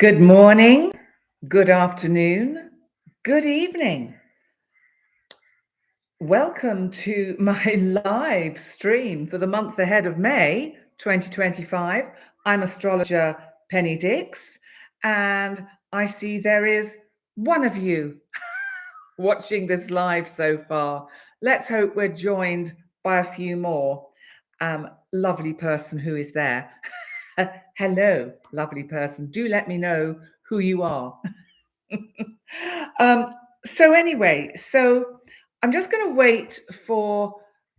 Good morning, good afternoon, good evening. Welcome to my live stream for the month ahead of May 2025. I'm Astrologer Penny Dix, and I see there is one of you watching this live so far. Let's hope we're joined by a few more. Lovely person who is there. Hello, lovely person. Do let me know who you are. So I'm just going to wait for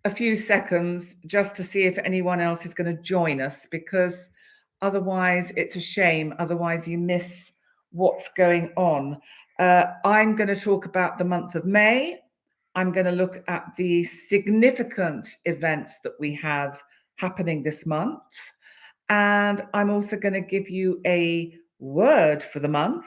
a few seconds just to see if anyone else is going to join us, because otherwise it's a shame. Otherwise you miss what's going on. I'm going to talk about the month of May. I'm going to look at the significant events that we have happening this month. And I'm also going to give you a word for the month.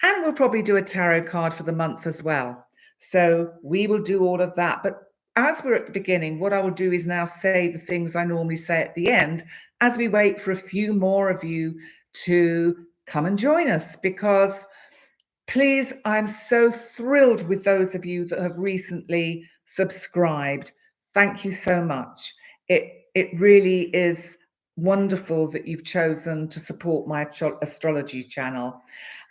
And we'll probably do a tarot card for the month as well. So we will do all of that. But as we're at the beginning, what I will do is now say the things I normally say at the end as we wait for a few more of you to come and join us. Because please, I'm so thrilled with those of you that have recently subscribed. Thank you so much. It really is wonderful that you've chosen to support my astrology channel.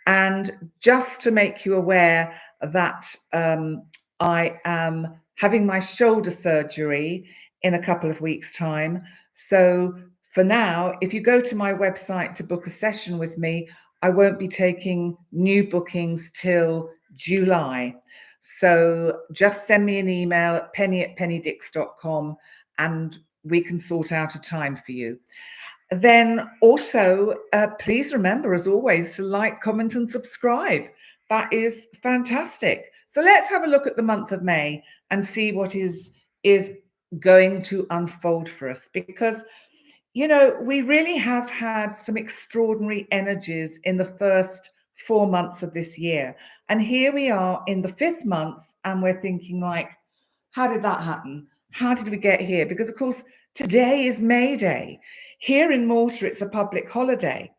And just to make you aware that I am having my shoulder surgery in a couple of weeks' time. So for now, if you go to my website to book a session with me, I won't be taking new bookings till July. So just send me an email at penny@pennydix.com and we can sort out a time for you. Then also, please remember, as always, to like, comment, and subscribe. That is fantastic. So let's have a look at the month of May and see what is going to unfold for us. Because, you know, we really have had some extraordinary energies in the first 4 months of this year. And here we are in the 5th month, and we're thinking, like, how did that happen? How did we get here? Because, of course, today is May Day. Here in Malta, it's a public holiday.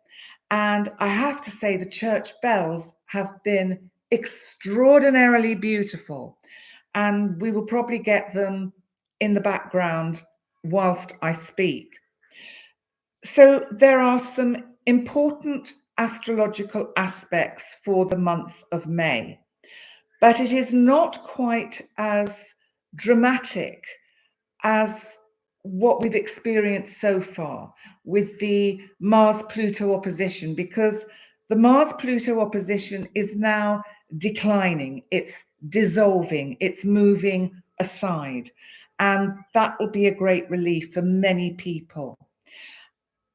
And I have to say the church bells have been extraordinarily beautiful. And we will probably get them in the background whilst I speak. So there are some important astrological aspects for the month of May, but it is not quite as dramatic as what we've experienced so far with the Mars-Pluto opposition, because the Mars-Pluto opposition is now declining, it's dissolving, it's moving aside, and that will be a great relief for many people.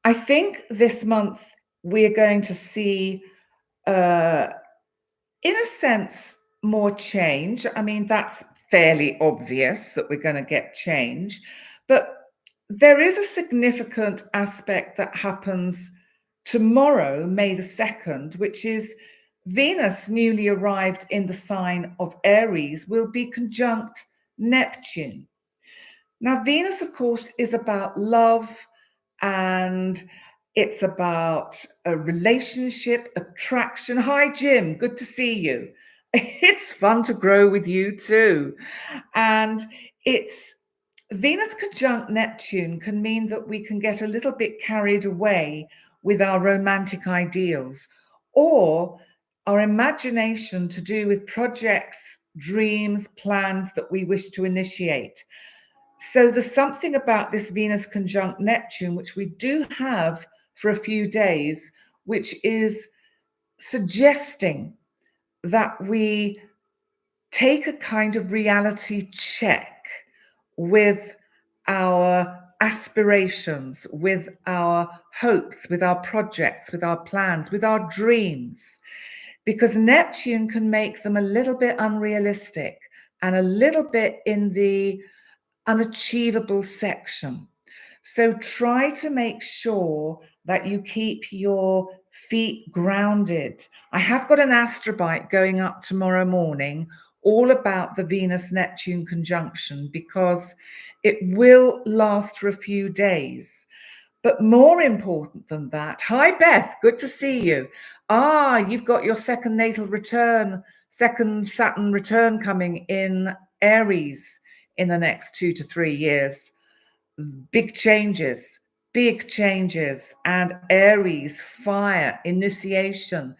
I think this month we're going to see, in a sense, more change. I mean, that's fairly obvious that we're going to get change, but there is a significant aspect that happens tomorrow, May the 2nd, which is Venus, newly arrived in the sign of Aries, will be conjunct Neptune. Now, Venus, of course, is about love, and it's about a relationship, attraction. Hi, Jim. Good to see you. It's fun to grow with you too. And it's Venus conjunct Neptune can mean that we can get a little bit carried away with our romantic ideals or our imagination to do with projects, dreams, plans that we wish to initiate. So there's something about this Venus conjunct Neptune, which we do have for a few days, which is suggesting that we take a kind of reality check with our aspirations, with our hopes, with our projects, with our plans, with our dreams, because Neptune can make them a little bit unrealistic and a little bit in the unachievable section. So try to make sure that you keep your feet grounded. I have got an astrobite going up tomorrow morning all about the Venus-Neptune conjunction, because it will last for a few days. But more important than that, hi Beth, good to see you. You've got your second natal return, second Saturn return coming in Aries in the next 2 to 3 years. Big changes, and Aries, fire, initiation.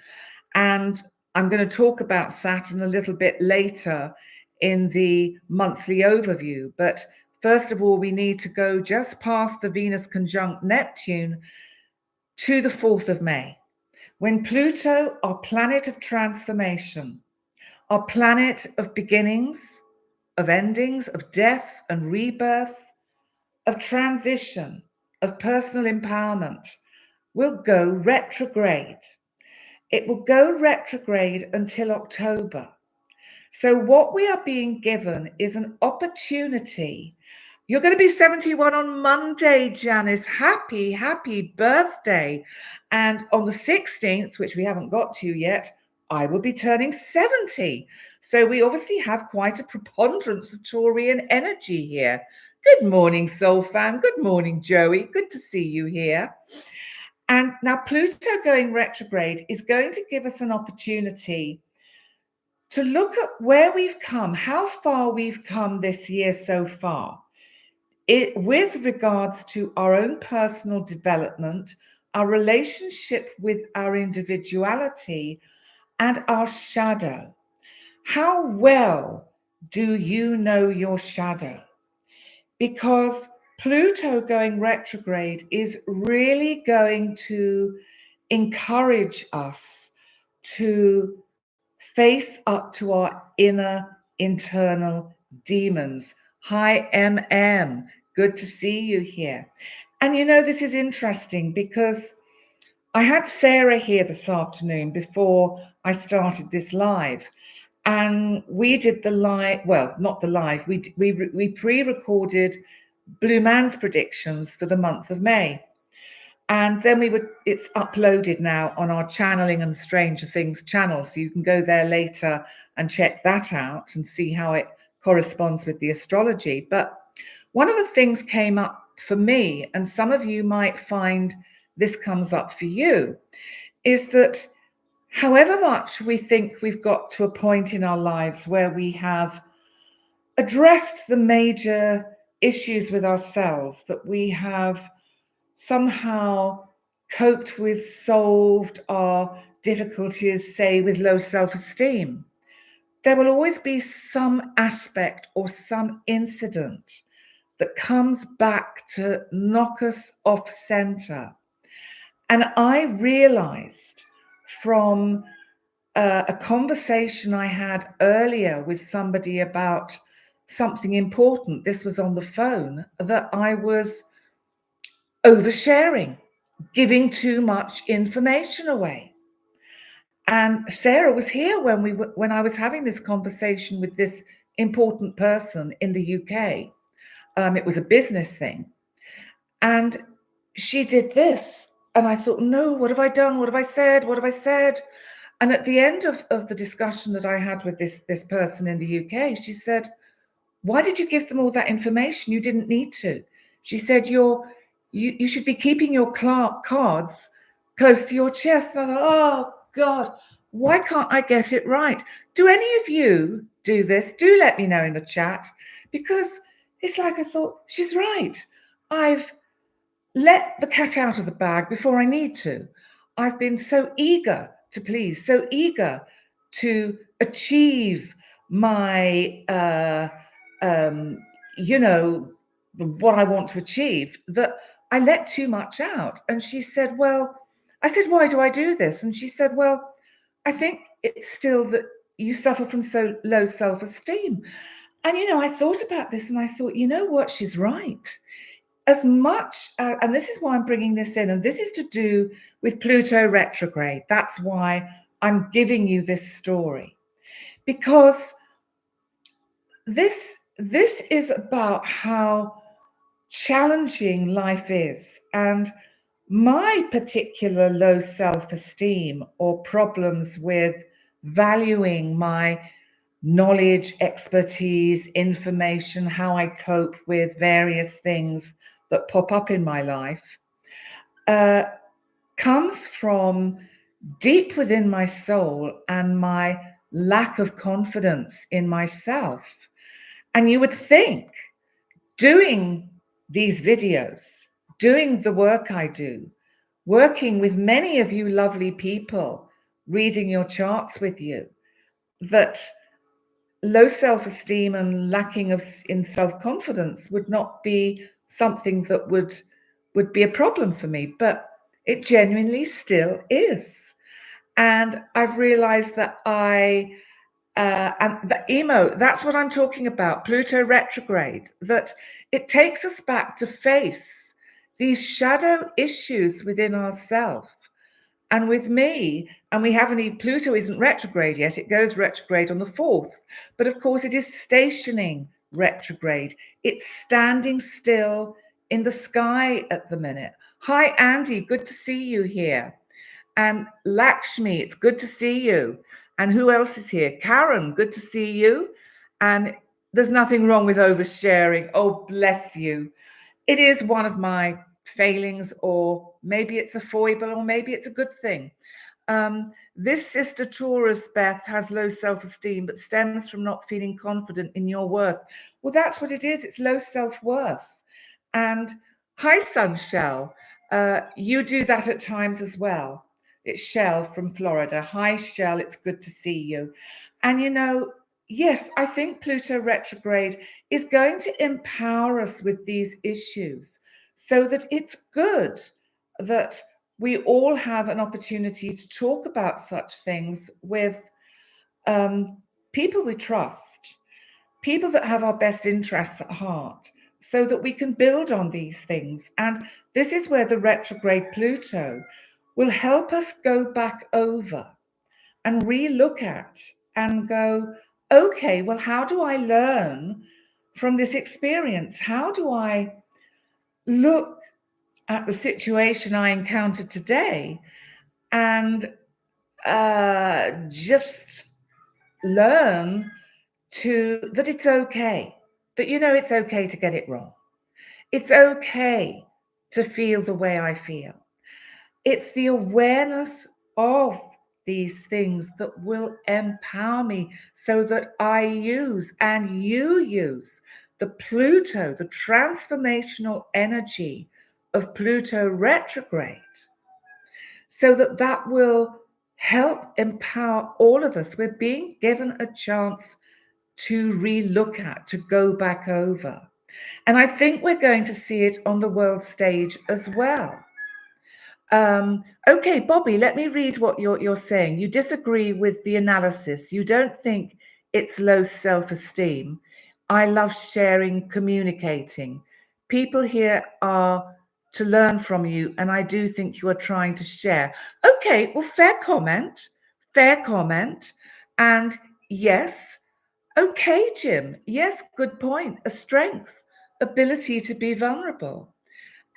And I'm going to talk about Saturn a little bit later in the monthly overview. But first of all, we need to go just past the Venus conjunct Neptune to the 4th of May, when Pluto, our planet of transformation, our planet of beginnings, of endings, of death and rebirth, of transition, of personal empowerment, will go retrograde. It will go retrograde until October. So what we are being given is an opportunity. You're going to be 71 on Monday, Janice. Happy birthday. And on the 16th, which we haven't got to yet, I will be turning 70. So we obviously have quite a preponderance of Taurian energy here. Good morning, Soul Fam. Good morning, Joey. Good to see you here. And now Pluto going retrograde is going to give us an opportunity to look at where we've come, how far we've come this year so far, with regards to our own personal development, our relationship with our individuality, and our shadow. How well do you know your shadow? Because Pluto going retrograde is really going to encourage us to face up to our inner internal demons. Hi, MM. Good to see you here. And you know, this is interesting because I had Sarah here this afternoon before I started this live. And we did the live, well, not the live, we pre-recorded Blue Man's predictions for the month of May. And then it's uploaded now on our Channeling and Stranger Things channel. So you can go there later and check that out and see how it corresponds with the astrology. But one of the things came up for me, and some of you might find this comes up for you, is that however much we think we've got to a point in our lives where we have addressed the major issues with ourselves, that we have somehow coped with, solved our difficulties, say with low self-esteem, there will always be some aspect or some incident that comes back to knock us off center. And I realized from a conversation I had earlier with somebody about something important, this was on the phone, that I was oversharing, giving too much information away. And Sarah was here when I was having this conversation with this important person in the UK. It was a business thing. And she did this. And I thought, no, what have I done? What have I said? What have I said? And at the end of the discussion that I had with this person in the UK, she said, why did you give them all that information? You didn't need to. She said, you should be keeping your cards close to your chest. And I thought, oh God, why can't I get it right? Do any of you do this? Do let me know in the chat, because it's like I thought, she's right. I've let the cat out of the bag before I need to. I've been so eager to please, so eager to achieve my, what I want to achieve, that I let too much out. And she said, I said, why do I do this? And she said, well, I think it's still that you suffer from so low self-esteem. And, I thought about this and I thought, you know what? She's right. As much, and this is why I'm bringing this in, and this is to do with Pluto retrograde. That's why I'm giving you this story, because this is about how challenging life is. And my particular low self-esteem or problems with valuing my knowledge, expertise, information, how I cope with various things that pop up in my life, comes from deep within my soul and my lack of confidence in myself. And you would think doing these videos, doing the work I do, working with many of you lovely people, reading your charts with you, that low self-esteem and lacking in self-confidence would not be something that would be a problem for me, but it genuinely still is. And I've realized that and the emo, that's what I'm talking about, Pluto retrograde, that it takes us back to face these shadow issues within ourselves. And with me, and we haven't, Pluto isn't retrograde yet, it goes retrograde on the 4th, but of course it is stationing retrograde. It's standing still in the sky at the minute. Hi, Andy, good to see you here. And Lakshmi, it's good to see you. And who else is here? Karen, good to see you. And there's nothing wrong with oversharing. Oh, bless you. It is one of my failings, or maybe it's a foible, or maybe it's a good thing. This sister Taurus, Beth, has low self-esteem, but stems from not feeling confident in your worth. Well, that's what it is. It's low self-worth. And hi, Sunshell. You do that at times as well. It's Shell from Florida. Hi, Shell. It's good to see you. And you know, yes, I think Pluto retrograde is going to empower us with these issues so that it's good that we all have an opportunity to talk about such things with people we trust, people that have our best interests at heart, so that we can build on these things. And this is where the retrograde Pluto will help us go back over and re-look at and go, okay, well, how do I learn from this experience? How do I look at the situation I encountered today and just learn that it's okay, that, you know, it's okay to get it wrong. It's okay to feel the way I feel. It's the awareness of these things that will empower me so that I use and you use the Pluto, the transformational energy of Pluto retrograde, so that will help empower all of us. We're being given a chance to re-look at, to go back over. And I think we're going to see it on the world stage as well. Okay, Bobby, let me read what you're saying. You disagree with the analysis. You don't think it's low self-esteem. I love sharing, communicating. People here are to learn from you, and I do think you are trying to share. Okay, well, fair comment. And yes, okay, Jim. Yes, good point. A strength, ability to be vulnerable.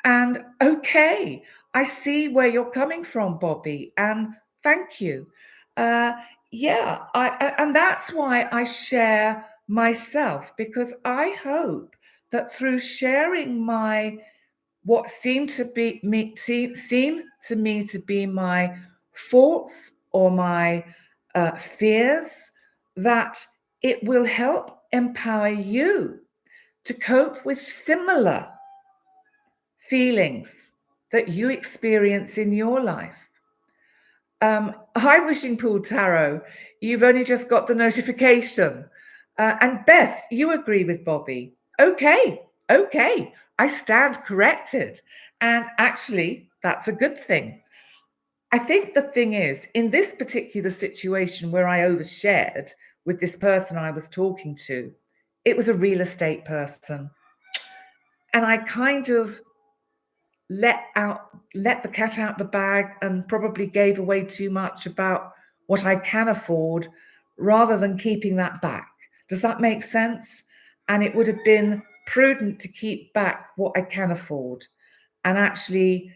And okay, I see where you're coming from, Bobby, and thank you. Yeah, and that's why I share myself, because I hope that through sharing what seem to me to be my faults or my fears, that it will help empower you to cope with similar feelings that you experience in your life. Hi, Wishing Pool Tarot. You've only just got the notification. And Beth, you agree with Bobby. Okay. I stand corrected. And actually, that's a good thing. I think the thing is, in this particular situation where I overshared with this person I was talking to, it was a real estate person. And I kind of let the cat out the bag and probably gave away too much about what I can afford rather than keeping that back. Does that make sense? And it would have been prudent to keep back what I can afford. And actually,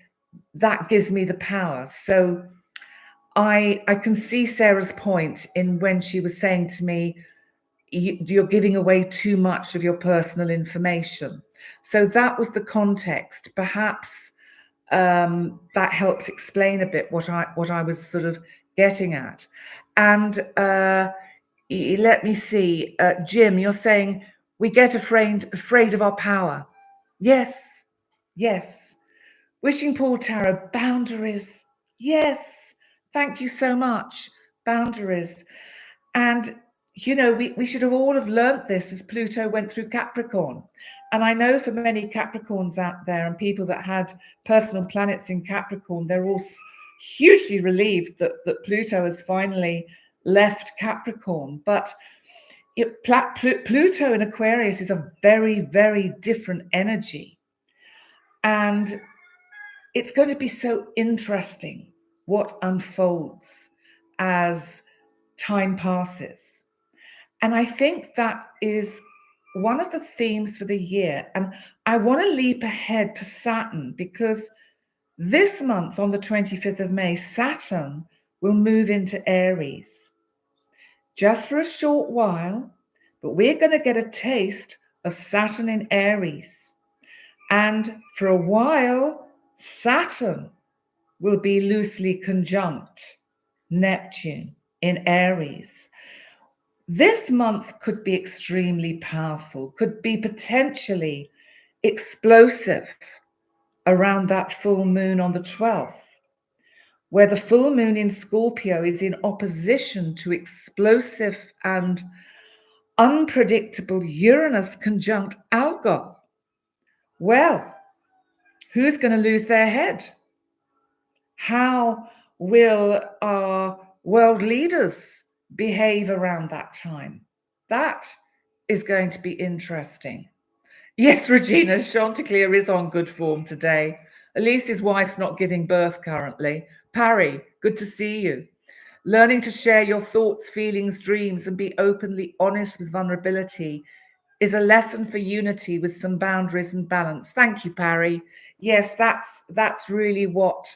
that gives me the power. So I can see Sarah's point in when she was saying to me, you're giving away too much of your personal information. So that was the context. Perhaps that helps explain a bit what I was sort of getting at. And let me see, Jim, you're saying we get afraid of our power. Yes, yes. Wishing Pool Tarot, boundaries. Yes, thank you so much. Boundaries. And, you know, we should have all have learnt this as Pluto went through Capricorn. And I know for many Capricorns out there and people that had personal planets in Capricorn, they're all hugely relieved that Pluto has finally left Capricorn. But Pluto in Aquarius is a very, very different energy. And it's going to be so interesting what unfolds as time passes. And I think that is one of the themes for the year. And I want to leap ahead to Saturn, because this month on the 25th of May, Saturn will move into Aries just for a short while, but we're going to get a taste of Saturn in Aries. And for a while, Saturn will be loosely conjunct Neptune in Aries. This month could be extremely powerful, could be potentially explosive around that full moon on the 12th, where the full moon in Scorpio is in opposition to explosive and unpredictable Uranus conjunct Algol. Well, who's going to lose their head? How will our world leaders behave around that time? That is going to be interesting. Yes, Regina, Chanticleer is on good form today. At least his wife's not giving birth currently. Parry, good to see you. Learning to share your thoughts, feelings, dreams, and be openly honest with vulnerability is a lesson for unity with some boundaries and balance. Thank you, Parry. Yes, that's really what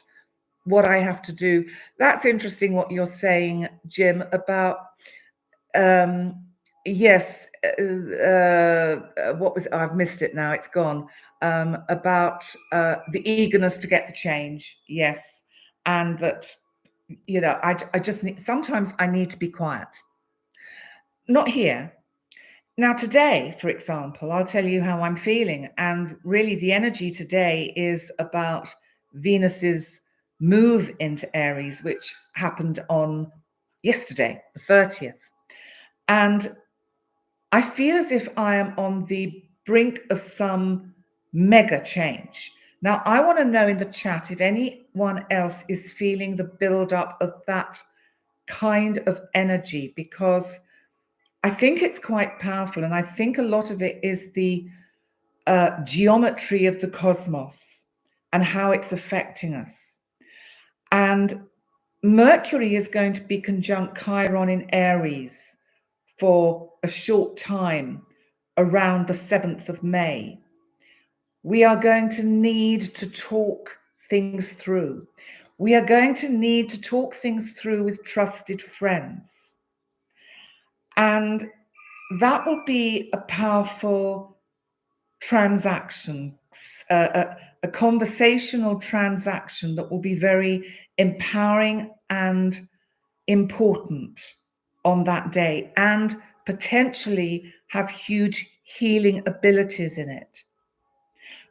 I have to do. That's interesting what you're saying, Jim, about yes, what was, I've missed it now, it's gone. About the eagerness to get the change, yes. And that, you know, I just need, sometimes I need to be quiet. Not here. Now, today, for example, I'll tell you how I'm feeling. And really, the energy today is about Venus's move into Aries, which happened on yesterday, the 30th. And I feel as if I am on the brink of some mega change. Now, I want to know in the chat if anyone else is feeling the build-up of that kind of energy, because I think it's quite powerful. And I think a lot of it is the geometry of the cosmos and how it's affecting us. And Mercury is going to be conjunct Chiron in Aries for a short time around the 7th of May. We are going to need to talk things through. We are going to need to talk things through with trusted friends. And that will be a powerful transaction, a conversational transaction that will be very empowering and important on that day, and potentially have huge healing abilities in it.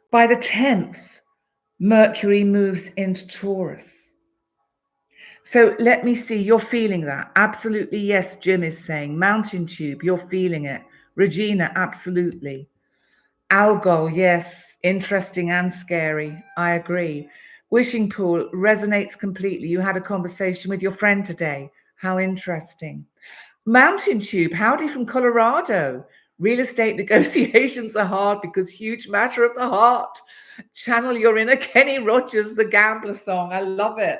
By the 10th, Mercury moves into Taurus. So let me see, you're feeling that. Absolutely, yes, Jim is saying. Mountain Tube, you're feeling it. Regina, absolutely. Algol, yes, interesting and scary. I agree. Wishing Pool resonates completely. You had a conversation with your friend today. How interesting. Mountain Tube, howdy from Colorado. Real estate negotiations are hard because huge matter of the heart. Channel your inner Kenny Rogers, the Gambler song. I love it.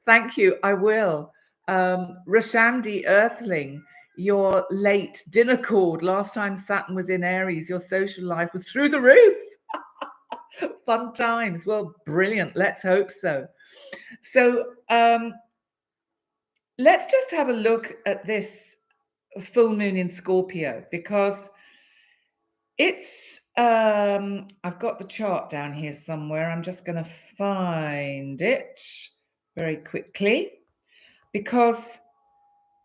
Thank you. I will. Rashandi Earthling, your late dinner cord. Last time Saturn was in Aries, your social life was through the roof. Fun times. Well, brilliant. Let's hope so. So let's just have a look at this full moon in Scorpio, because it's I've got the chart down here somewhere. I'm just going to find it very quickly, because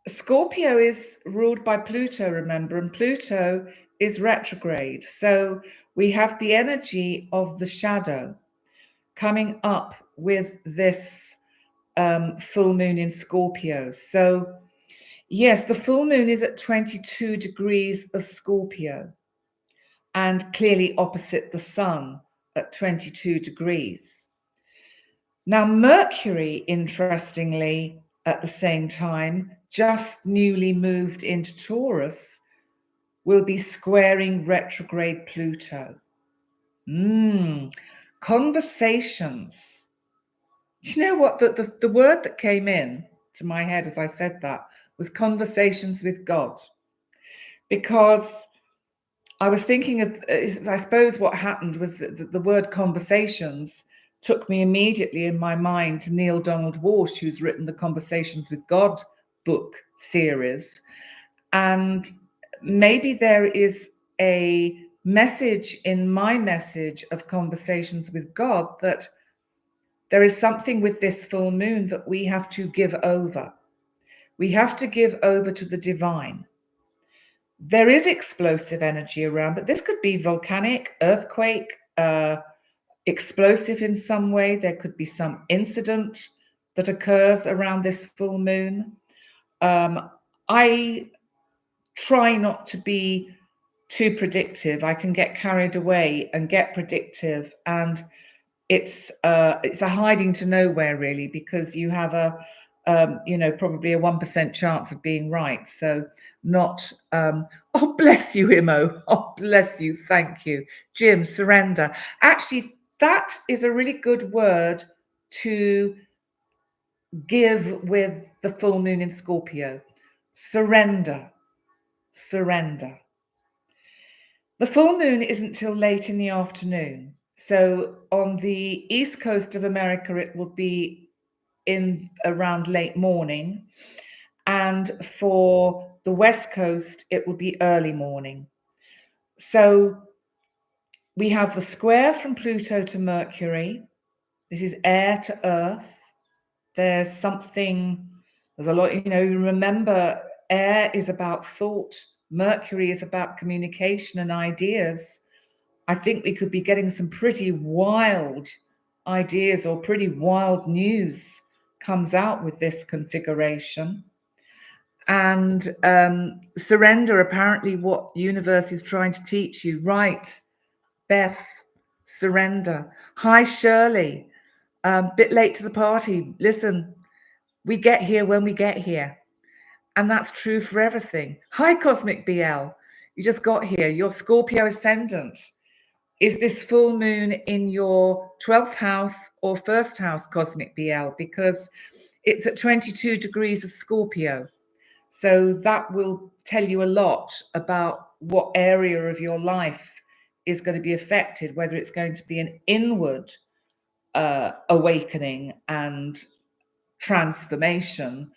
Scorpio is ruled by Pluto, remember, and Pluto is retrograde. So we have the energy of the shadow coming up with this full moon in Scorpio. So yes, the full moon is at 22 degrees of Scorpio and clearly opposite the sun at 22 degrees. Now, Mercury, interestingly, at the same time, just newly moved into Taurus, will be squaring retrograde Pluto. Conversations. Do you know what? The word that came in to my head as I said that was conversations with God. Because I was thinking of, I suppose what happened was that the word conversations took me immediately in my mind to Neil Donald Walsh, who's written the Conversations with God book series. And maybe there is a message in my message of Conversations with God that there is something with this full moon that we have to give over. We have to give over to the divine. There is explosive energy around, but this could be volcanic, earthquake, explosive in some way. There could be some incident that occurs around this full moon. I try not to be too predictive. I can get carried away and get predictive, and it's a hiding to nowhere, really, because you have probably a 1% chance of being right. So not, oh, bless you, Imo. Oh, bless you. Thank you. Jim, surrender. Actually, that is a really good word to give with the full moon in Scorpio. Surrender. Surrender. The full moon isn't till late in the afternoon. So on the east coast of America, it will be in around late morning. And for the west coast, it will be early morning. So we have the square from Pluto to Mercury. This is air to earth. There's a lot, remember, air is about thought. Mercury is about communication and ideas. I think we could be getting some pretty wild ideas or pretty wild news comes out with this configuration. And surrender, apparently what universe is trying to teach you. Right, Beth, surrender. Hi, Shirley. Bit late to the party. Listen, we get here when we get here. And that's true for everything. Hi, Cosmic BL. You just got here. Your Scorpio ascendant. Is this full moon in your 12th house or first house, Cosmic BL? Because it's at 22 degrees of Scorpio. So that will tell you a lot about what area of your life is going to be affected, whether it's going to be an inward awakening and transformation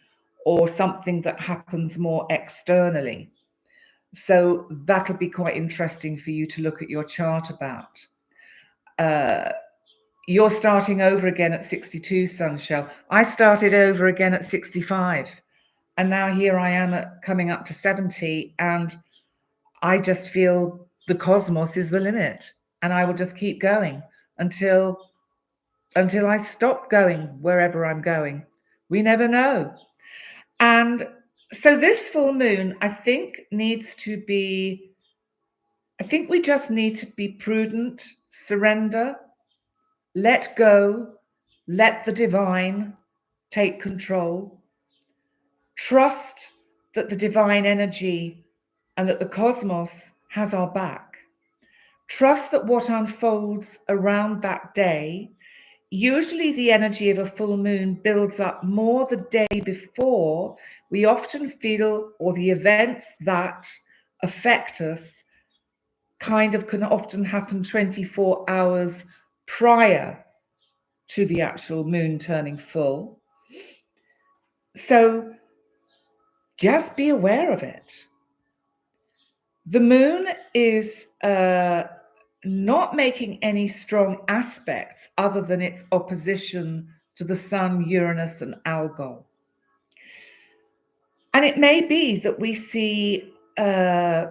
or something that happens more externally. So that'll be quite interesting for you to look at your chart about. You're starting over again at 62, Sunshell. I started over again at 65. And now here I am coming up to 70. And I just feel the cosmos is the limit. And I will just keep going until I stop going wherever I'm going. We never know. And so this full moon, I think we just need to be prudent, surrender, let go, let the divine take control, trust that the divine energy and that the cosmos has our back. Trust that what unfolds around that day, usually the energy of a full moon builds up more the day before. We often feel, or the events that affect us kind of can often happen 24 hours prior to the actual moon turning full. So just be aware of it. The moon is not making any strong aspects other than its opposition to the Sun, Uranus, and Algol. And it may be that we see, I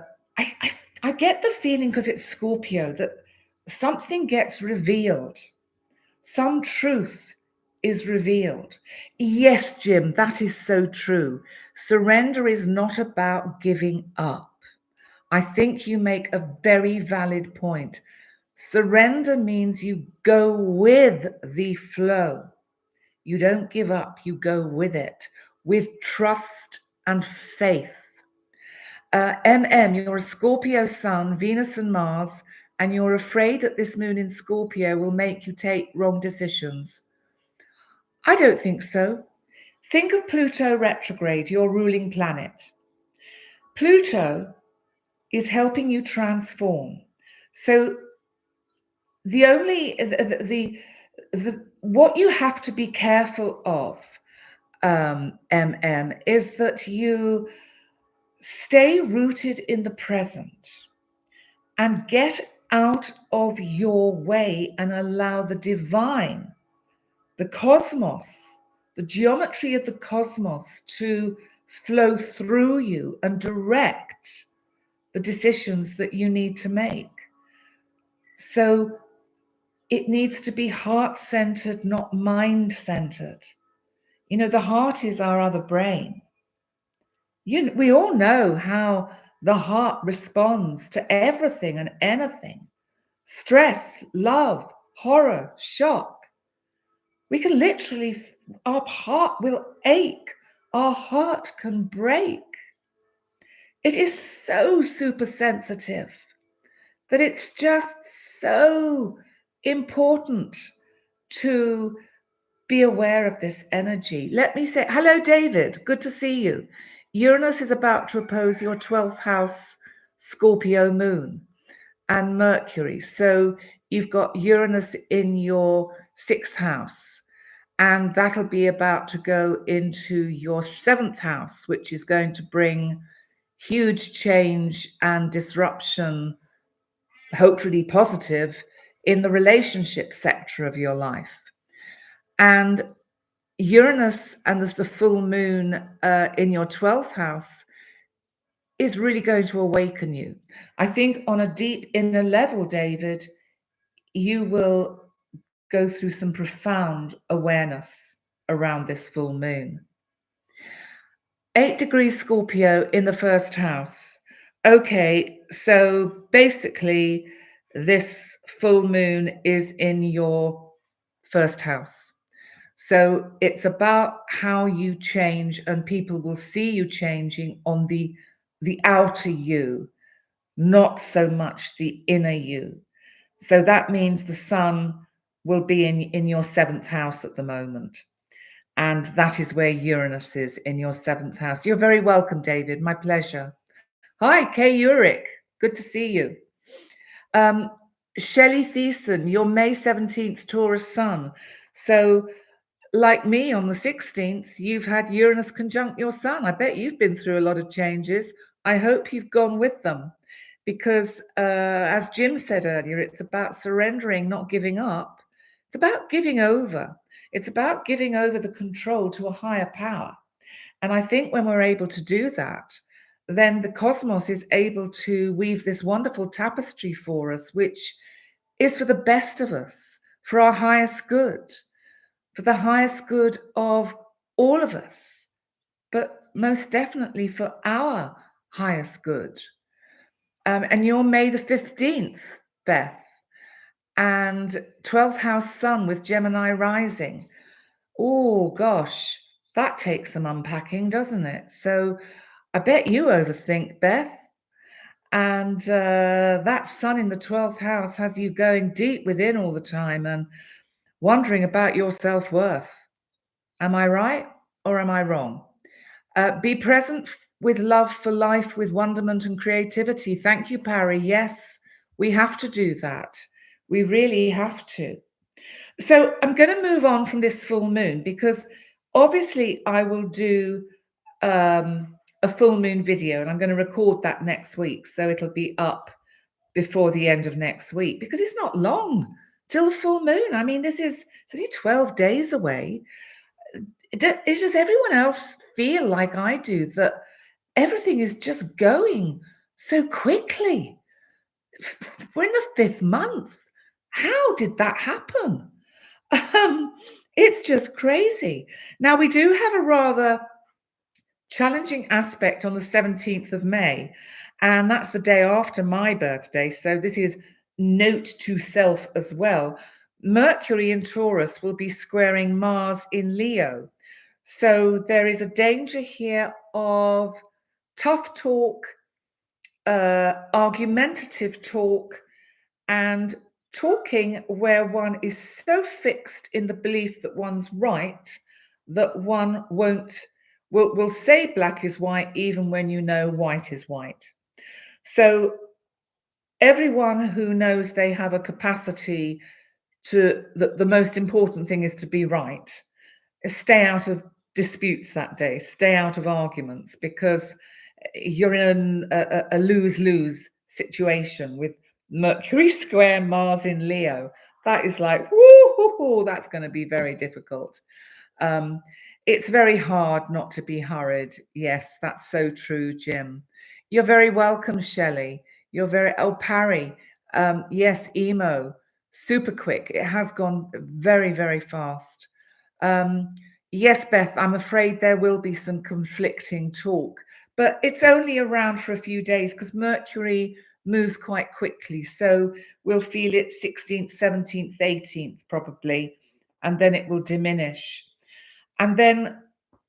get the feeling, because it's Scorpio, that something gets revealed. Some truth is revealed. Yes, Jim, that is so true. Surrender is not about giving up. I think you make a very valid point. Surrender means you go with the flow. You don't give up, you go with it, with trust and faith. You're a Scorpio sun, Venus and Mars, and you're afraid that this moon in Scorpio will make you take wrong decisions. I don't think so. Think of Pluto retrograde, your ruling planet. Pluto is helping you transform. So what you have to be careful of, is that you stay rooted in the present and get out of your way and allow the divine, the cosmos, the geometry of the cosmos to flow through you and direct the decisions that you need to make. So it needs to be heart-centered, not mind-centered. You know, the heart is our other brain. We all know how the heart responds to everything and anything. Stress, love, horror, shock. We can literally, our heart will ache. Our heart can break. It is so super sensitive that it's just so important to be aware of this energy. Let me say, hello, David. Good to see you. Uranus is about to oppose your 12th house Scorpio moon and Mercury. So you've got Uranus in your 6th house, and that'll be about to go into your 7th house, which is going to bring huge change and disruption, hopefully positive, in the relationship sector of your life. And Uranus and the full moon in your 12th house is really going to awaken you. I think on a deep inner level, David, you will go through some profound awareness around this full moon. 8 degrees Scorpio in the 1st house. Okay, so basically this full moon is in your 1st house. So it's about how you change, and people will see you changing on the outer you, not so much the inner you. So that means the sun will be in your 7th house at the moment. And that is where Uranus is, in your 7th house. You're very welcome, David. My pleasure. Hi, Kay Uric. Good to see you. Shelley Thiessen, your May 17th Taurus sun. So like me, on the 16th, you've had Uranus conjunct your sun. I bet you've been through a lot of changes. I hope you've gone with them, because as Jim said earlier, it's about surrendering, not giving up. It's about giving over. It's about giving over the control to a higher power. And I think when we're able to do that, then the cosmos is able to weave this wonderful tapestry for us, which is for the best of us, for our highest good, for the highest good of all of us, but most definitely for our highest good. And you're May the 15th, Beth, and 12th house sun with Gemini rising. Oh, gosh, that takes some unpacking, doesn't it? So I bet you overthink, Beth. And that sun in the 12th house has you going deep within all the time and wondering about your self-worth. Am I right or am I wrong? Be present with love for life, with wonderment and creativity. Thank you, Parry. Yes, we have to do that. We really have to. So I'm going to move on from this full moon, because obviously I will do a full moon video, and I'm going to record that next week. So it'll be up before the end of next week, because it's not long till the full moon. I mean, it's only 12 days away. Does everyone else feel like I do, that everything is just going so quickly? We're in the 5th month. How did that happen? Um, it's just crazy. Now, we do have a rather challenging aspect on the 17th of May, and that's the day after my birthday. So this is note to self as well. Mercury in Taurus will be squaring Mars in Leo. So there is a danger here of tough talk, argumentative talk, and talking where one is so fixed in the belief that one's right that one will say black is white even when you know white is white. So everyone who knows they have a capacity to, the most important thing is to be right, stay out of disputes that day, stay out of arguments, because you're in a lose-lose situation with Mercury square Mars in Leo. That is like, woo, that's going to be very difficult. It's very hard not to be hurried. Yes, that's so true, Jim. You're very welcome, Shelley. You're very, oh, Parry. Yes, emo, super quick. It has gone very, very fast. Yes, Beth, I'm afraid there will be some conflicting talk, but it's only around for a few days because Mercury moves quite quickly. So we'll feel it 16th, 17th, 18th probably, and then it will diminish. And then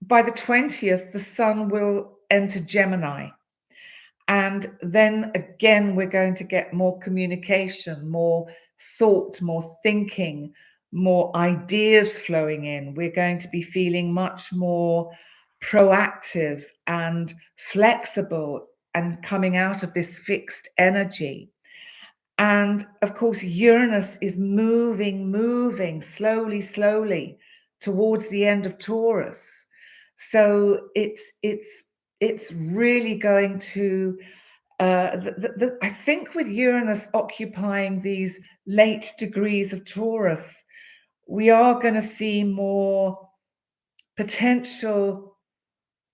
by the 20th, the sun will enter Gemini. And then again, we're going to get more communication, more thought, more thinking, more ideas flowing in. We're going to be feeling much more proactive and flexible and coming out of this fixed energy. And of course, Uranus is moving slowly towards the end of Taurus. So it's really going to, I think with Uranus occupying these late degrees of Taurus, we are going to see more potential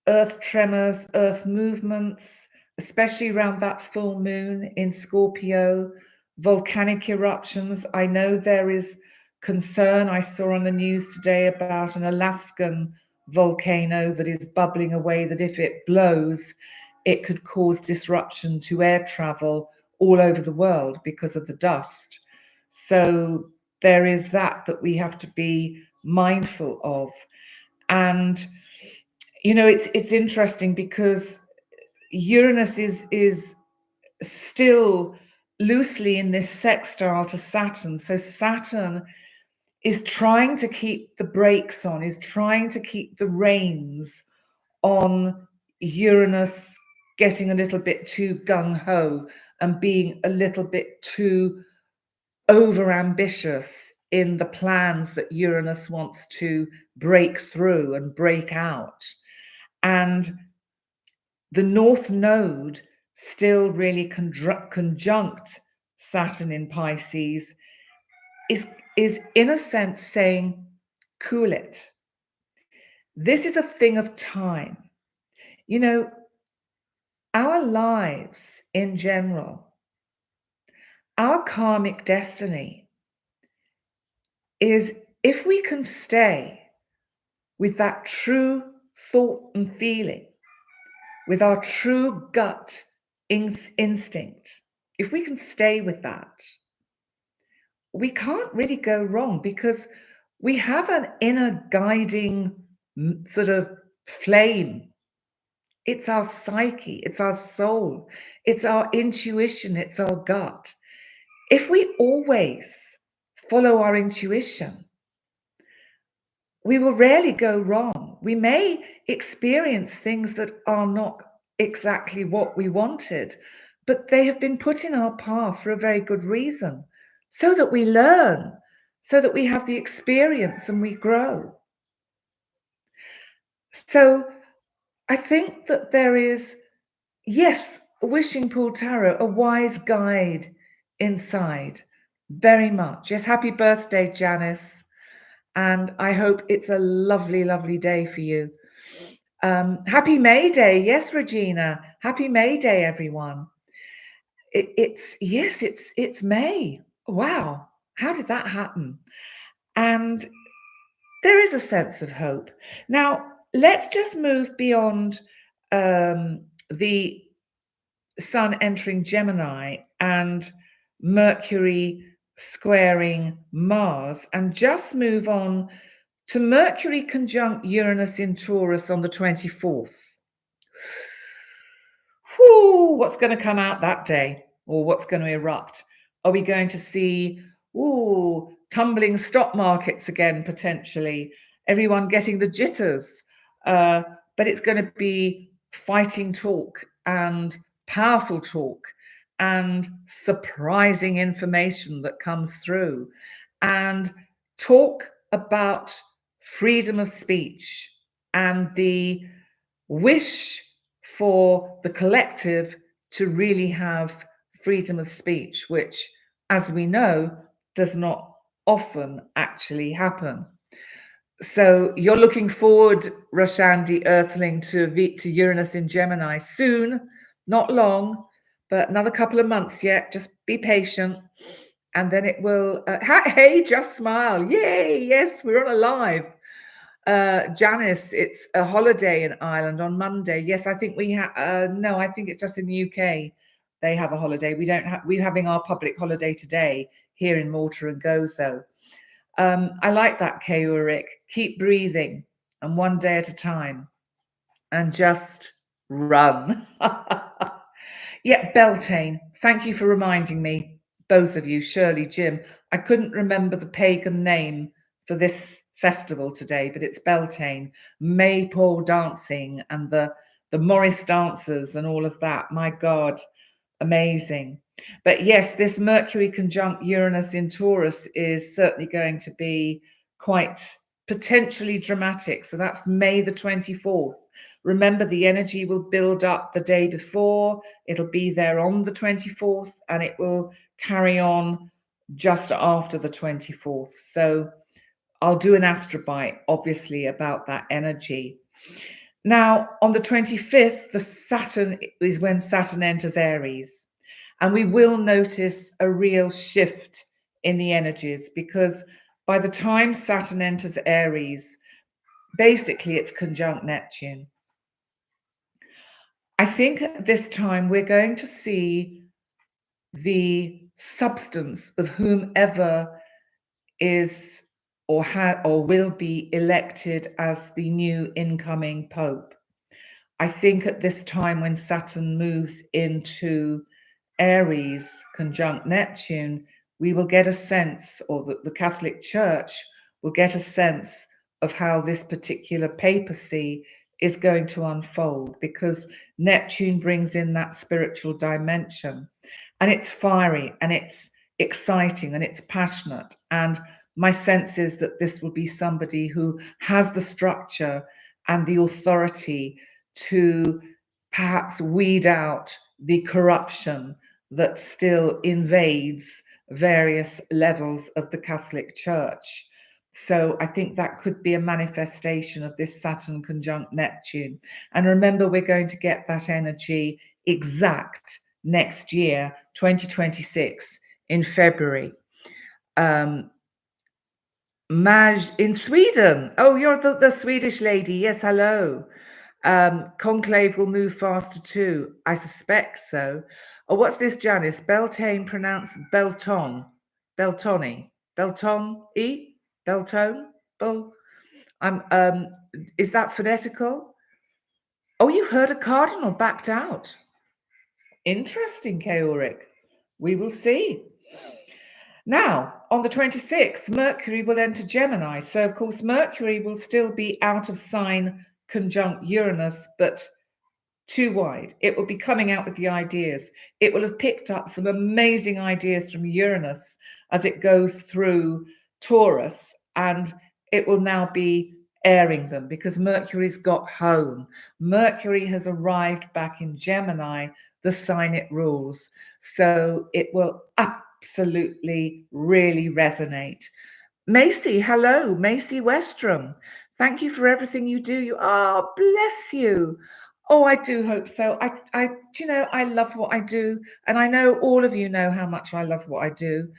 earth tremors, earth movements, especially around that full moon in Scorpio, volcanic eruptions. I know there is concern. I saw on the news today about an Alaskan volcano that is bubbling away, that if it blows, it could cause disruption to air travel all over the world because of the dust. So there is that we have to be mindful of. And you know, it's interesting because Uranus is still loosely in this sextile to Saturn. So Saturn is trying to keep the brakes on, is trying to keep the reins on Uranus getting a little bit too gung-ho and being a little bit too over-ambitious in the plans that Uranus wants to break through and break out. And the North Node still really conjunct Saturn in Pisces is in a sense saying, cool it. This is a thing of time. You know, our lives in general, our karmic destiny is, if we can stay with that true thought and feeling, with our true gut instinct, if we can stay with that, we can't really go wrong, because we have an inner guiding sort of flame. It's our psyche, it's our soul, it's our intuition, it's our gut. If we always follow our intuition, we will rarely go wrong. We may experience things that are not exactly what we wanted, but they have been put in our path for a very good reason, so that we learn, so that we have the experience and we grow. So I think that there is, yes, Wishing Pool Tarot, a wise guide inside very much. Yes, happy birthday, Janice. And I hope it's a lovely, lovely day for you. Happy May Day. Yes, Regina. Happy May Day, everyone. It's May. Wow. How did that happen? And there is a sense of hope. Now, let's just move beyond the Sun entering Gemini and Mercury squaring Mars and just move on to Mercury conjunct Uranus in Taurus on the 24th. Whoo, what's going to come out that day, or what's going to erupt? Are we going to see, tumbling stock markets again, potentially? Everyone getting the jitters. But it's going to be fighting talk and powerful talk and surprising information that comes through. And talk about freedom of speech and the wish for the collective to really have freedom of speech, which, as we know, does not often actually happen. So you're looking forward, Roshandi Earthling, to Uranus in Gemini soon, not long, but another couple of months yet. Just be patient. And then it will, hey, just smile. Yay, yes, we're on a live. Janice, it's a holiday in Ireland on Monday. Yes, I think we have. No, I think it's just in the UK. They have a holiday. We don't have. We're having our public holiday today here in Malta and Gozo. I like that, Kay Ulrich. Keep breathing, and one day at a time, and just run. Yeah, Beltane. Thank you for reminding me, both of you, Shirley, Jim. I couldn't remember the pagan name for this festival today, but it's Beltane, maypole dancing and the Morris dancers and all of that. My God, amazing. But yes, this Mercury conjunct Uranus in Taurus is certainly going to be quite potentially dramatic. So that's May the 24th. Remember, the energy will build up the day before. It'll be there on the 24th and it will carry on just after the 24th. So I'll do an astrobite, obviously, about that energy. Now, on the 25th, the Saturn is when Saturn enters Aries. And we will notice a real shift in the energies because by the time Saturn enters Aries, basically it's conjunct Neptune. I think at this time we're going to see the substance of whomever is or will be elected as the new incoming Pope. I think at this time when Saturn moves into Aries conjunct Neptune, we will get a sense, or the Catholic Church will get a sense of how this particular papacy is going to unfold, because Neptune brings in that spiritual dimension and it's fiery and it's exciting and it's passionate. And my sense is that this will be somebody who has the structure and the authority to perhaps weed out the corruption that still invades various levels of the Catholic Church. So I think that could be a manifestation of this Saturn conjunct Neptune. And remember, we're going to get that energy exact next year, 2026, in February. Maj in Sweden. Oh, you're the Swedish lady. Yes, hello. Conclave will move faster too. I suspect so. Oh, what's this, Janice? Beltane pronounced Belton. Beltoni. Belton-y? Beltone? Bel is that phonetical? Oh, you've heard a cardinal backed out. Interesting, Kay Ulrich. We will see. Now, on the 26th, Mercury will enter Gemini. So, of course, Mercury will still be out of sign conjunct Uranus, but too wide. It will be coming out with the ideas. It will have picked up some amazing ideas from Uranus as it goes through Taurus, and it will now be airing them because Mercury's got home. Mercury has arrived back in Gemini, the sign it rules. So it will absolutely really resonate. Macy, hello, Macy Westrom. Thank you for everything you do. Bless you. Oh, I do hope so. I love what I do, and I know all of you know how much I love what I do,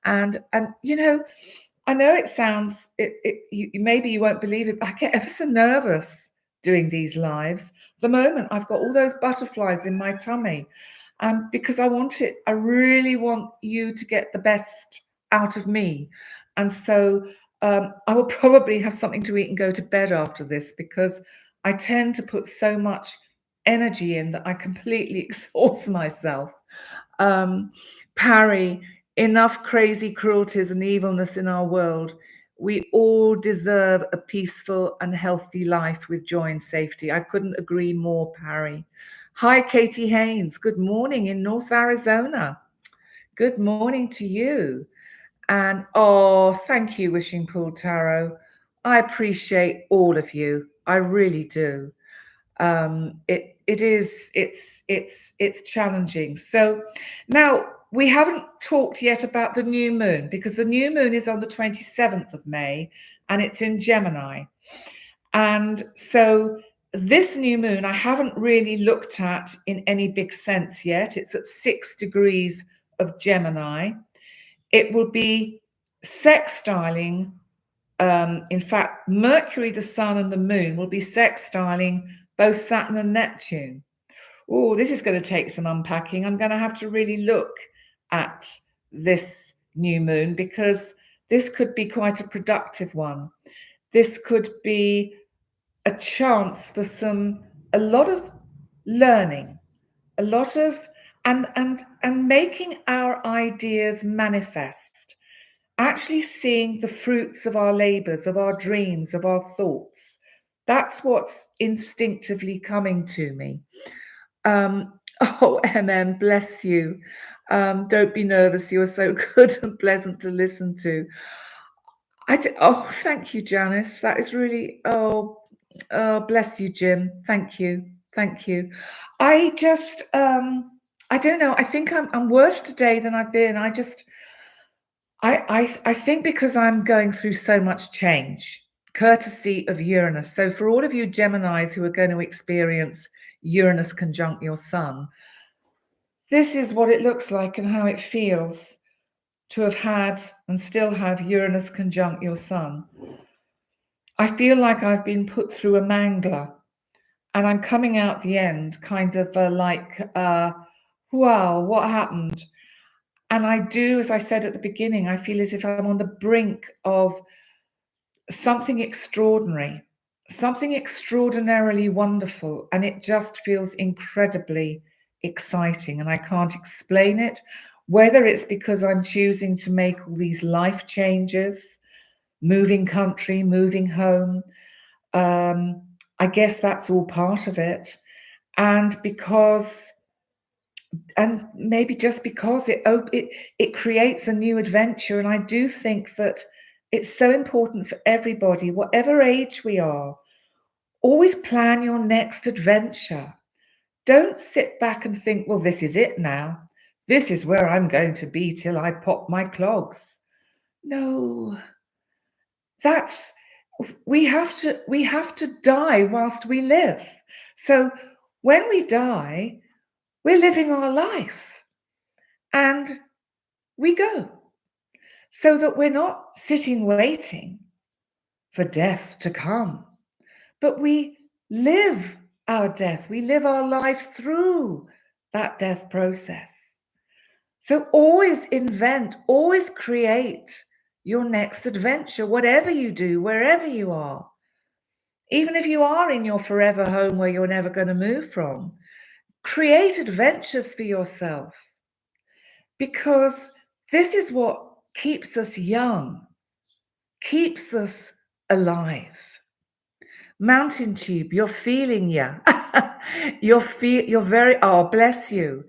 and I know it sounds maybe you won't believe it, but I get ever so nervous doing these lives. The moment I've got all those butterflies in my tummy, because I really want you to get the best out of me. And so I will probably have something to eat and go to bed after this, because I tend to put so much energy in that I completely exhaust myself. Parry, enough crazy cruelties and evilness in our world. We all deserve a peaceful and healthy life with joy and safety. I couldn't agree more, Parry. Hi, Katie Haynes. Good morning in North Arizona. Good morning to you. And thank you, Wishing Pool Tarot. I appreciate all of you. I really do. It's challenging. So now we haven't talked yet about the new moon, because the new moon is on the 27th of May and it's in Gemini. And so this new moon I haven't really looked at in any big sense yet. It's at 6 degrees of Gemini. It will be sextiling. In fact, Mercury, the Sun, and the Moon will be sextiling both Saturn and Neptune. Oh, this is going to take some unpacking. I'm going to have to really look at this new moon, because this could be quite a productive one. This could be a chance for a lot of learning, a lot of and making our ideas manifest, actually seeing the fruits of our labors, of our dreams, of our thoughts. That's what's instinctively coming to me. Bless you. Don't be nervous. You're so good and pleasant to listen to. Thank you, Janice. That is really, bless you, Jim. Thank you. Thank you. I just, I don't know. I think I'm worse today than I've been. I think because I'm going through so much change, courtesy of Uranus. So for all of you Geminis who are going to experience Uranus conjunct your sun, this is what it looks like and how it feels to have had and still have Uranus conjunct your sun. I feel like I've been put through a mangler, and I'm coming out the end kind of wow, what happened? And I do, as I said at the beginning, I feel as if I'm on the brink of something extraordinary, something extraordinarily wonderful, and it just feels incredibly exciting, and I can't explain it, whether it's because I'm choosing to make all these life changes, moving country, moving home. I guess that's all part of it. And maybe just because it creates a new adventure. And I do think that it's so important for everybody, whatever age we are, always plan your next adventure. Don't sit back and think, well, this is it now. This is where I'm going to be till I pop my clogs. No, we have to die whilst we live. So when we die, we're living our life and we go, so that we're not sitting waiting for death to come, but we live our death. We live our life through that death process. So always invent, always create your next adventure, whatever you do, wherever you are. Even if you are in your forever home where you're never going to move from, create adventures for yourself, because this is what keeps us young, keeps us alive. Mountain Tube, you're feeling you're very, bless you.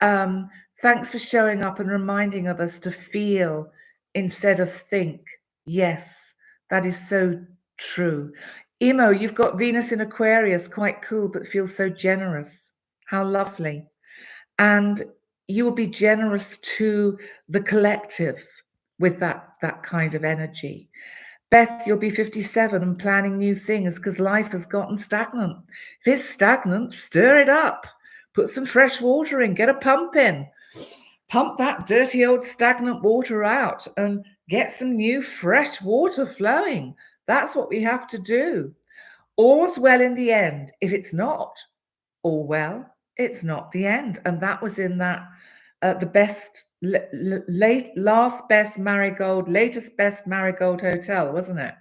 Thanks for showing up and reminding of us to feel instead of think. Yes, that is so true. Emo, you've got Venus in Aquarius, quite cool, but feels so generous. How lovely. And you will be generous to the collective with that kind of energy. Beth, you'll be 57 and planning new things because life has gotten stagnant. If it's stagnant, stir it up. Put some fresh water in, get a pump in. Pump that dirty old stagnant water out and get some new fresh water flowing. That's what we have to do. All's well in the end. If it's not all well, it's not the end. And that was in that the best last best marigold, latest best marigold hotel, wasn't it?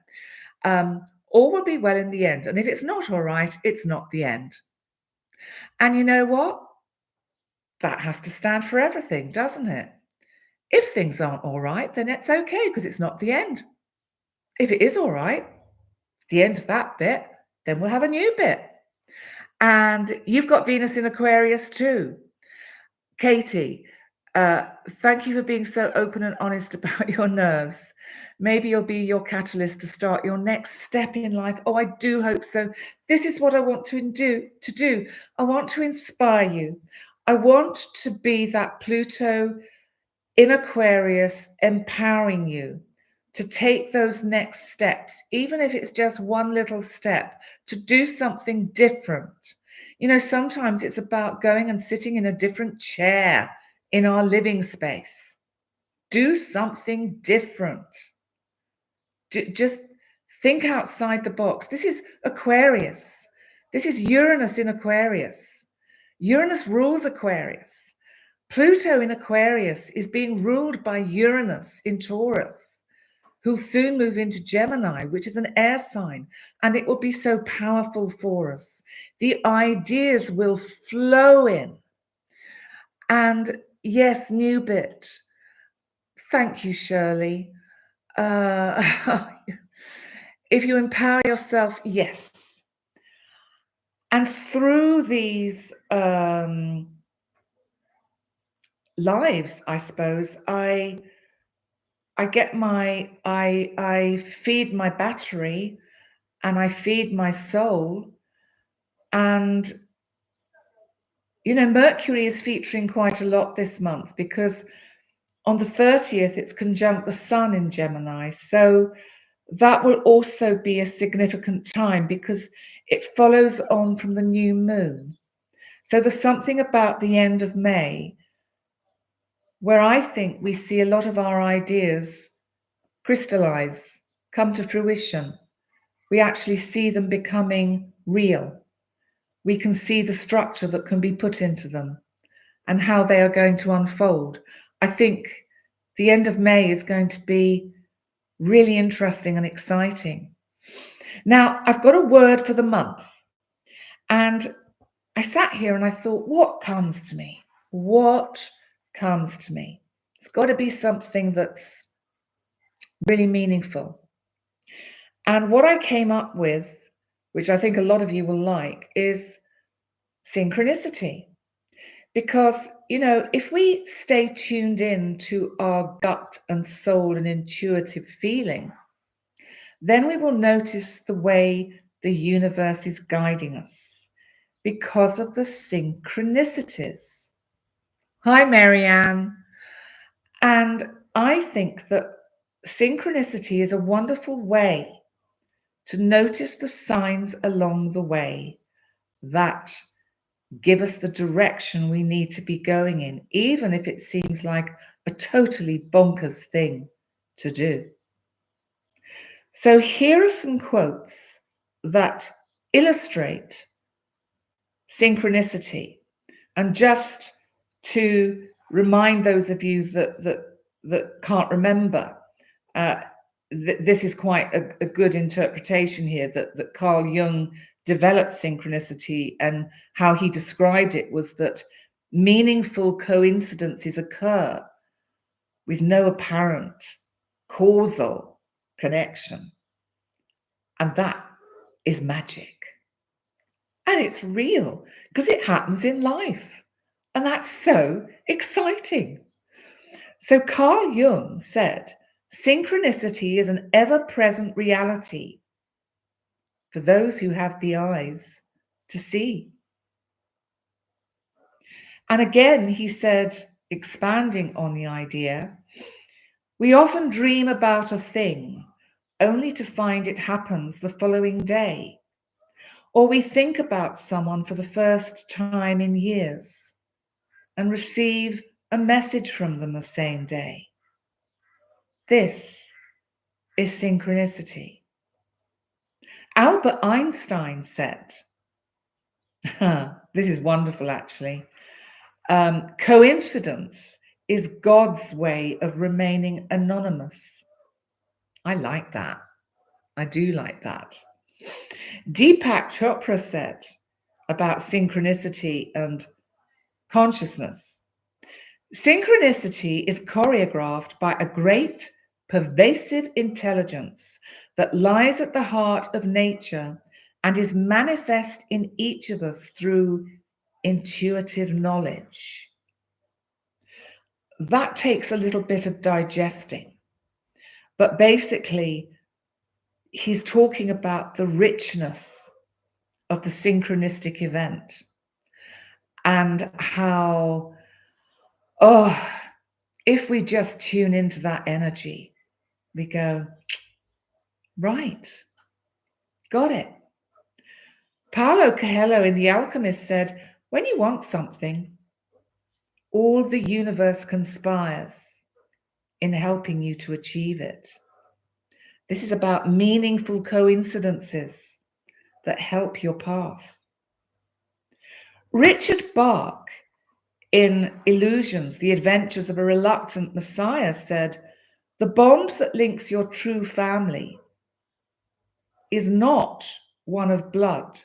All will be well in the end. And if it's not all right, it's not the end. And you know what? That has to stand for everything, doesn't it? If things aren't all right, then it's okay because it's not the end. If it is all right, the end of that bit, then we'll have a new bit. And you've got Venus in Aquarius too. Katie, thank you for being so open and honest about your nerves. Maybe you'll be your catalyst to start your next step in life. Oh, I do hope so. This is what I want to do. I want to inspire you. I want to be that Pluto in Aquarius empowering you to take those next steps, even if it's just one little step, to do something different. You know, sometimes it's about going and sitting in a different chair in our living space. Do something different. Just think outside the box. This is Aquarius. This is Uranus in Aquarius. Uranus rules Aquarius. Pluto in Aquarius is being ruled by Uranus in Taurus, who'll soon move into Gemini, which is an air sign, and it will be so powerful for us. The ideas will flow in. And yes, new bit. Thank you, Shirley. If you empower yourself, yes. And through these lives, I suppose, I feed my battery and I feed my soul. And, you know, Mercury is featuring quite a lot this month because on the 30th, it's conjunct the Sun in Gemini. So that will also be a significant time because it follows on from the new moon. So there's something about the end of May where I think we see a lot of our ideas crystallize, come to fruition. We actually see them becoming real. We can see the structure that can be put into them and how they are going to unfold. I think the end of May is going to be really interesting and exciting. Now, I've got a word for the month. And I sat here and I thought, what comes to me? What comes to me? It's got to be something that's really meaningful. And what I came up with, which I think a lot of you will like, is synchronicity. Because, you know, if we stay tuned in to our gut and soul and intuitive feeling, then we will notice the way the universe is guiding us because of the synchronicities. Hi, Marianne. And I think that synchronicity is a wonderful way to notice the signs along the way that give us the direction we need to be going in, even if it seems like a totally bonkers thing to do. So here are some quotes that illustrate synchronicity. And just to remind those of you that can't remember, this is quite a good interpretation here that Carl Jung developed synchronicity, and how he described it was that meaningful coincidences occur with no apparent causal connection. And that is magic. And it's real because it happens in life. And that's so exciting. So Carl Jung said, synchronicity is an ever-present reality for those who have the eyes to see. And again, he said, expanding on the idea, we often dream about a thing only to find it happens the following day. Or we think about someone for the first time in years and receive a message from them the same day. This is synchronicity. Albert Einstein said, this is wonderful actually, coincidence is God's way of remaining anonymous. I like that. I do like that. Deepak Chopra said about synchronicity and consciousness, synchronicity is choreographed by a great, pervasive intelligence that lies at the heart of nature and is manifest in each of us through intuitive knowledge. That takes a little bit of digesting, but basically, he's talking about the richness of the synchronistic event and how, if we just tune into that energy, we go, right, got it. Paulo Coelho in The Alchemist said, when you want something, all the universe conspires in helping you to achieve it. This is about meaningful coincidences that help your path. Richard Bach, in Illusions, The Adventures of a Reluctant Messiah, said, the bond that links your true family is not one of blood,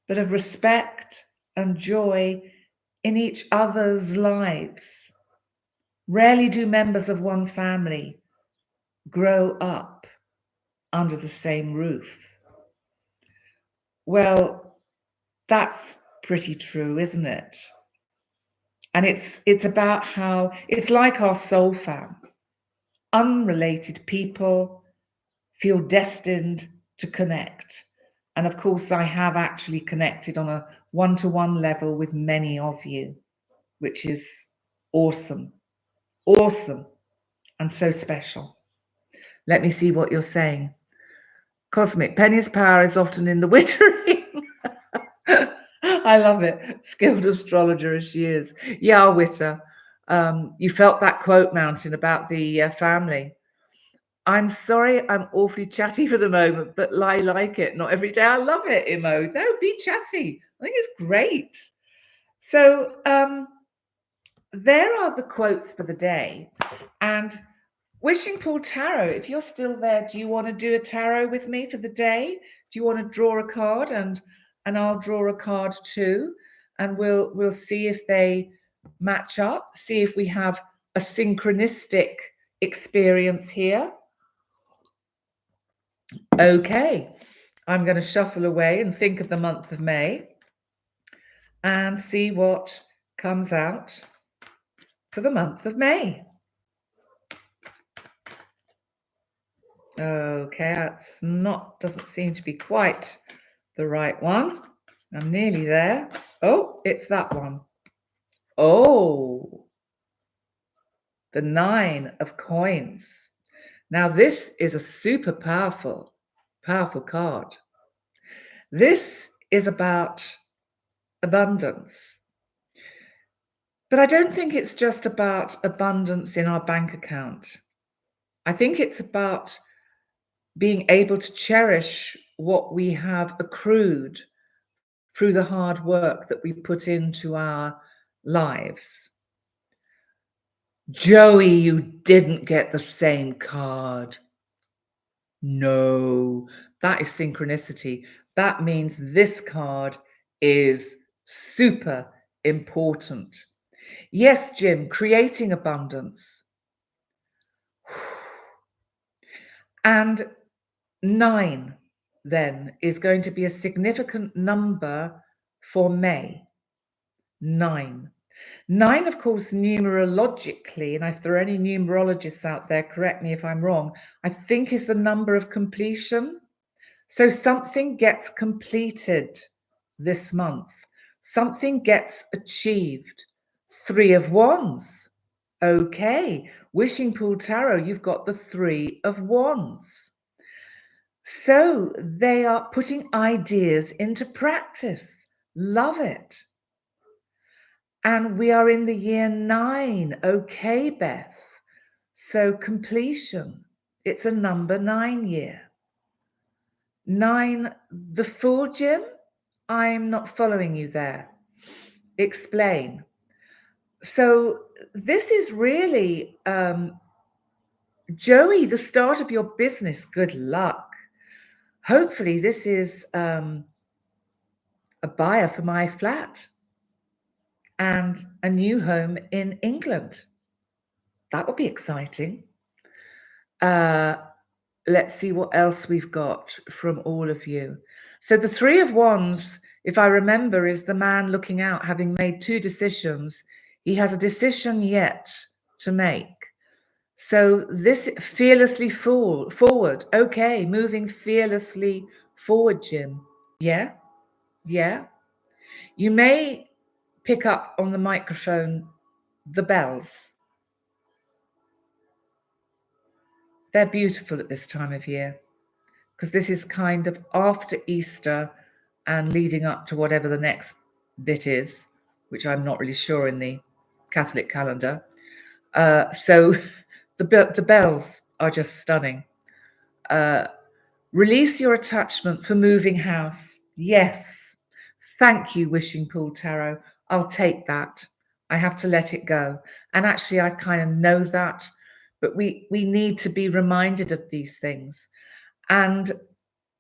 but of respect and joy in each other's lives. Rarely do members of one family grow up under the same roof. Well, that's pretty true, isn't it? And it's about how it's like our soul fam. Unrelated people feel destined to connect. And of course, I have actually connected on a one-to-one level with many of you, which is awesome, awesome, and so special. Let me see what you're saying. Cosmic, Penny's power is often in the wittering. I love it. Skilled astrologer as she is. Yeah, Witter. You felt that quote mountain about the family. I'm sorry, I'm awfully chatty for the moment, but I like it. Not every day. I love it, Imo. No, be chatty. I think it's great. So there are the quotes for the day. And Wishing Pool Tarot, if you're still there, do you want to do a tarot with me for the day? Do you want to draw a card and I'll draw a card too? And we'll see if they match up, see if we have a synchronistic experience here. Okay, I'm going to shuffle away and think of the month of May and see what comes out for the month of May. Okay, doesn't seem to be quite the right one. I'm nearly there. Oh, it's that one. Oh, the 9 of coins. Now, this is a super powerful card. This is about abundance. But I don't think it's just about abundance in our bank account. I think it's about being able to cherish what we have accrued through the hard work that we put into our lives. Joey, you didn't get the same card. No, that is synchronicity. That means this card is super important. Yes, Jim, creating abundance. And 9 then is going to be a significant number for May. 9. 9, of course, numerologically, and if there are any numerologists out there, correct me if I'm wrong, I think is the number of completion. So something gets completed this month. Something gets achieved Three of Wands. Okay, Wishing Pool Tarot, you've got the Three of Wands. So they are putting ideas into practice. Love it. And we are in the year 9. Okay, Beth. So completion. It's a number 9 year. 9, the Fool, Jim? I'm not following you there. Explain. So this is really, Joey, the start of your business. Good luck. Hopefully this is a buyer for my flat and a new home in England. That would be exciting. Let's see what else we've got from all of you. So the Three of Wands, if I remember, is the man looking out, having made 2 decisions. He has a decision yet to make. So this fearlessly forward. Okay, moving fearlessly forward, Jim. Yeah, yeah. You may pick up on the microphone the bells. They're beautiful at this time of year because this is kind of after Easter and leading up to whatever the next bit is, which I'm not really sure in the Catholic calendar. So the bells are just stunning. Release your attachment for moving house. Yes. Thank you, Wishing Pool Tarot. I'll take that. I have to let it go. And actually, I kind of know that, but we need to be reminded of these things. And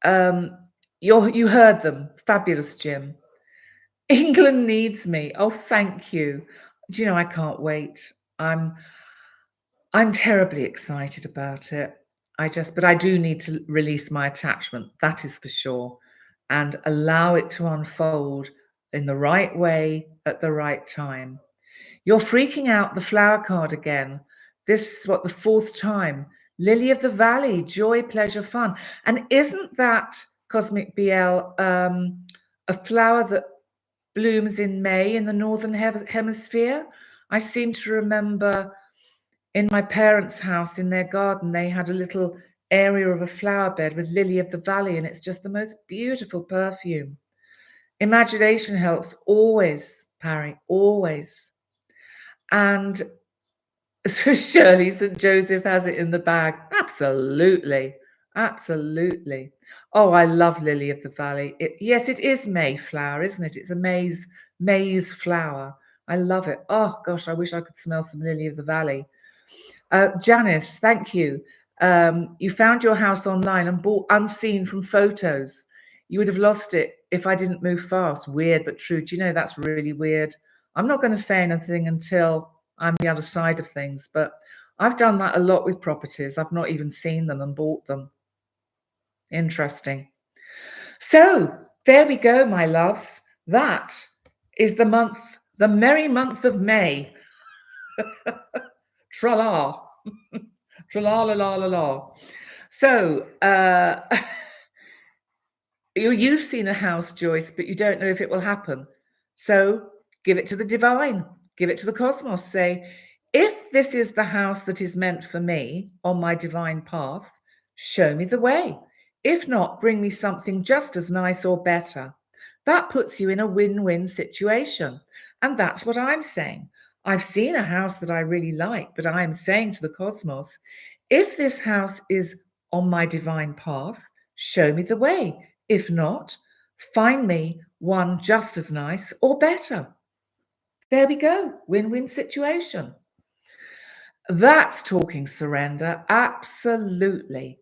you heard them. Fabulous, Jim. England needs me. Oh, thank you. Do you know, I can't wait. I'm terribly excited about it. But I do need to release my attachment, that is for sure, and allow it to unfold in the right way at the right time. You're freaking out, the Flower card again. This is what, the 4th time. Lily of the Valley, joy, pleasure, fun. And isn't that, Cosmic BL, a flower that blooms in May in the Northern Hemisphere? I seem to remember in my parents' house, in their garden, they had a little area of a flower bed with Lily of the Valley, and it's just the most beautiful perfume. Imagination helps always, Parry, always. And so Shirley, St. Joseph has it in the bag. Absolutely. Absolutely. Oh, I love Lily of the Valley. Yes, it is Mayflower, isn't it? It's a maize flower. I love it. Oh, gosh, I wish I could smell some Lily of the Valley. Janice, thank you. You found your house online and bought unseen from photos. You would have lost it if I didn't move fast. Weird, but true. Do you know, that's really weird. I'm not going to say anything until I'm the other side of things, but I've done that a lot with properties. I've not even seen them and bought them. Interesting. So there we go, my loves. That is the month, the merry month of May. Tra-la. Tra-la-la-la-la-la. So you've seen a house, Joyce, but you don't know if it will happen. So give it to the divine, give it to the cosmos. Say, if this is the house that is meant for me on my divine path, show me the way. If not, bring me something just as nice or better. That puts you in a win-win situation. And that's what I'm saying. I've seen a house that I really like, but I am saying to the cosmos, if this house is on my divine path, show me the way. If not, find me one just as nice or better. There we go. Win-win situation. That's talking surrender. Absolutely.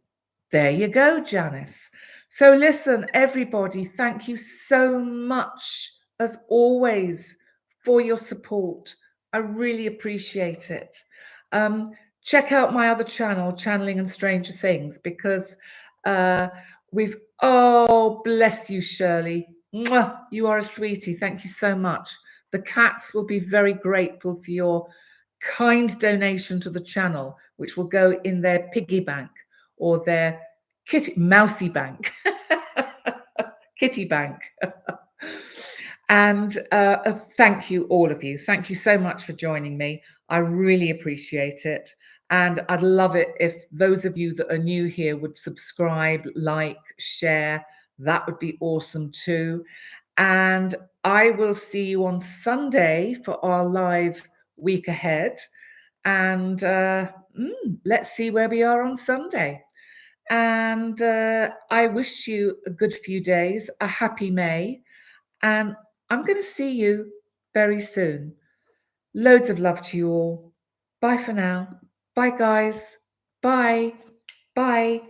There you go, Janice. So listen, everybody, thank you so much, as always, for your support. I really appreciate it. Check out my other channel, Channeling and Stranger Things, because oh, bless you, Shirley. Mwah, you are a sweetie. Thank you so much. The cats will be very grateful for your kind donation to the channel, which will go in their piggy bank or their mousy bank, kitty bank. And thank you, all of you. Thank you so much for joining me. I really appreciate it. And I'd love it if those of you that are new here would subscribe, like, share. That would be awesome too. And I will see you on Sunday for our live week ahead. And let's see where we are on Sunday. And I wish you a good few days, a happy May. And I'm going to see you very soon. Loads of love to you all. Bye for now. Bye, guys. Bye. Bye.